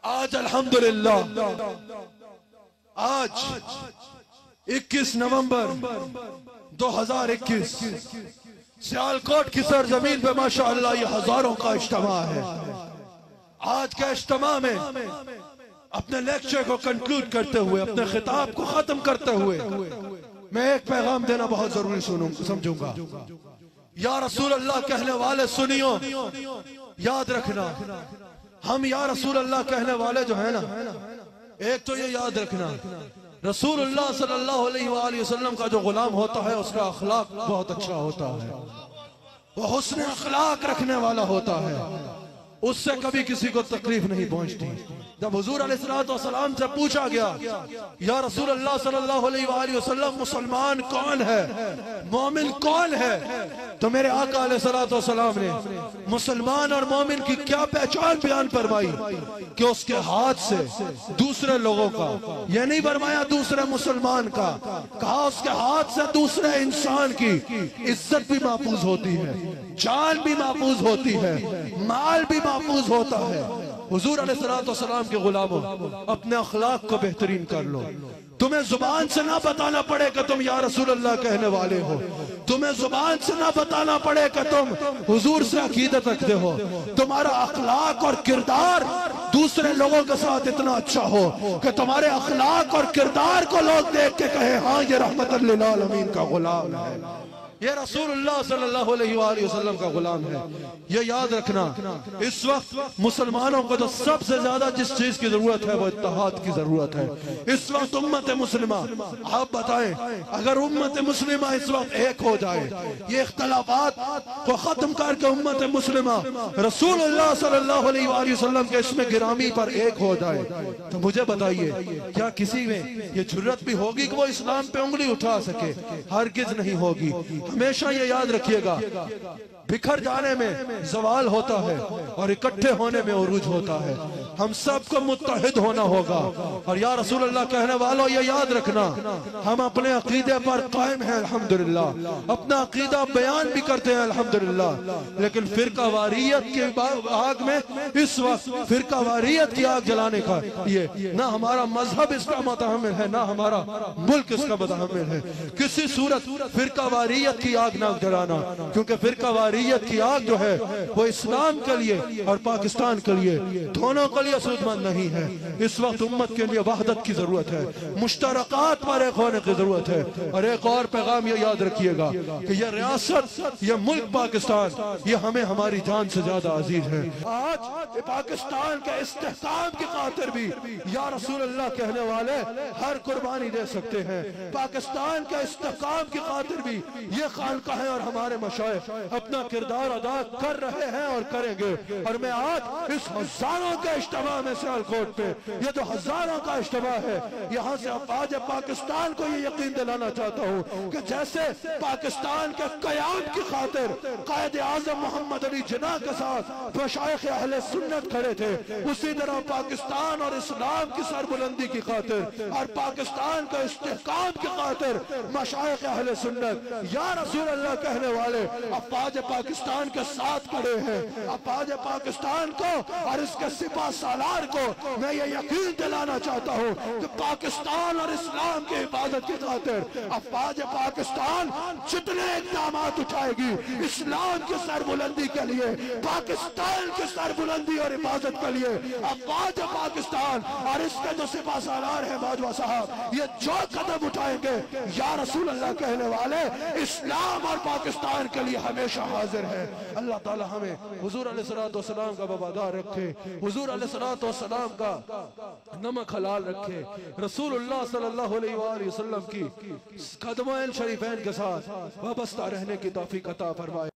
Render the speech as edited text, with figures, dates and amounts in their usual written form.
आज अल्हम्दुलिल्लाह आज 21 नवंबर 2021 सियालकोट की सरजमीन पे माशाअल्लाह ये हजारों का इज्तिमा है। आज के इज्तिमा में अपने लेक्चर को कंक्लूड करते हुए, अपने खिताब को खत्म करते हुए मैं एक पैगाम देना बहुत जरूरी समझूंगा। या रसूल अल्लाह कहने वाले सुनियो, याद रखना, हम या रसूल अल्लाह कहने वाले जो है ना, एक तो ये याद रखना रसूलुल्लाह सल्लल्लाहु अलैहि वसल्लम का जो गुलाम होता है उसका अखलाक बहुत अच्छा होता है, वो हुस्न अखलाक रखने वाला होता है, उससे कभी किसी को तकलीफ नहीं पहुंचती। जब हुजूर अलैहिस्सलाम से पूछा गया या रसूल अल्लाह सल्लल्लाहु अलैहि वसल्लम मुसलमान कौन है, मोमिन कौन है, तो मेरे आका अलैहिस्सलाम ने मुसलमान और मोमिन की क्या पहचान बयान फरमाई कि उसके हाथ से दूसरे लोगों का, यह नहीं फरमाया दूसरे मुसलमान का, कहा उसके हाथ से दूसरे इंसान की इज्जत भी महफूज होती है, जान भी महफूज होती है, माल भी महफूज होता है। हुजूर अलैहिस्सलाम के गुलामों, अपने अखलाक को बेहतरीन कर लो। तुम्हें जुबान से ना बताना पड़े कि तुम या रसूल अल्लाह कहने वाले हो, तुम्हें जुबान से ना बताना पड़े कि तुम हुजूर से अकीदत रखते हो, तुम्हारा अखलाक और किरदार दूसरे लोगों के साथ इतना अच्छा हो कि तुम्हारे अखलाक और किरदार को लोग देख के कहे हाँ ये रहमतुल लिल आलमीन का गुलाम है, ये रसूलुल्लाह सल्लल्लाहु अलैहि वसल्लम का गुलाम है। ये याद रखना, इस वक्त मुसलमानों को तो सबसे ज्यादा जिस चीज की जरूरत है वो इत्तेहाद की जरूरत है। इस वक्त उम्मत मुस्लिमा, आप बताएं, अगर उम्मत मुस्लिमा इस वक्त एक हो जाए, ये इख्तलाफात को खत्म करके उम्मत मुस्लिमा रसूलुल्लाह सल्लल्लाहु अलैहि वसल्लम के इसमें गिरामी पर एक हो जाए, तो मुझे बताइए क्या किसी में ये जुर्रत भी होगी कि वो इस्लाम पे उंगली उठा सके? हरगिज नहीं होगी। हमेशा ये याद रखिएगा, बिखर जाने में जवाल होता है और इकट्ठे होने में उरूज होता है। हम सबको मुत्तहिद होना होगा। और या रसूल अल्लाह कहने वालों, ये याद रखना, हम अपने अकीदे पर कायम हैं अल्हम्दुलिल्लाह, अपना अकीदा बयान भी करते हैं अल्हम्दुलिल्लाह, लेकिन फिरका वारियत के आग में इस वक्त फिरका वारियत की आग जलाने का ये ना हमारा मजहब इसका मुतहम्मिल है, ना हमारा मुल्क इसका मुतहम्मिल है। किसी सूरत फिरका वारियत की आग ना जलाना, क्योंकि फिरका वारियत की आग जो है वो इस्लाम के लिए और पाकिस्तान के लिए, दोनों के लिए सूदमंद नहीं है। इस वक्त उम्मत के लिए वहदत की जरूरत है, मुश्तरकात पर एक होने की जरूरत है। और एक और पैगाम ये याद रखिएगा कि ये रियासत, ये मुल्क पाकिस्तान, ये हमें हमारी जान से ज्यादा अजीज है। आज पाकिस्तान के इस्तेहकाम की खातिर भी या रसूल अल्लाह कहने वाले हर कुर्बानी दे सकते हैं। पाकिस्तान के इस्तेहकाम की खातिर भी ये खानकाहें और हमारे मशाइख अपना किरदार अदा कर रहे हैं और करेंगे। और मैं आज इस हजारों के इज्तिमा में सियालकोट पे, ये जो हजारों का इज्तिमा है, यहाँ से आज पाकिस्तान को ये यकीन दिलाना चाहता हूँ कि जैसे पाकिस्तान के कयाम की खातिर कायद आज़म मोहम्मद अली जिन्ना के साथ मशाइख अहले सुन्नत खड़े थे, उसी तरह पाकिस्तान और इस्लाम की सरबुलंदी की खातिर और पाकिस्तान का इस्तेहकाम की खातिर मशाइख अहले सुन्नत या रसूल अल्लाह कहने वाले अफवाज पाकिस्तान के साथ खड़े हैं। अफवाज पाकिस्तान को और इसके सिपा सालार को मैं ये यकीन दिलाना चाहता हूँ कि पाकिस्तान और इस्लाम की हिफाजत की खातिर अफवाज पाकिस्तान जितने इक़दाम उठाएगी इस्लाम की सरबुलंदी के लिए, पाकिस्तान की सरबुलंदी और हिफाजत के लिए, अफवाज पाकिस्तान और इसके जो सिपा सालार है बाजवा साहब, ये जो कदम उठाएंगे या रसूल अल्लाह कहने वाले इस्लाम और पाकिस्तान के लिए हमेशा हाजिर है। अल्लाह ताला हमें हुजूर अलैहिस्सलाम का वफादार रखे, हुजूर अलैहिस्सलाम का नमक हलाल रखे, रसूलुल्लाह सल्लल्लाहु अलैहि वसल्लम की कदमैन शरीफैन के साथ वाबस्ता रहने की तौफीक अता फरमाए।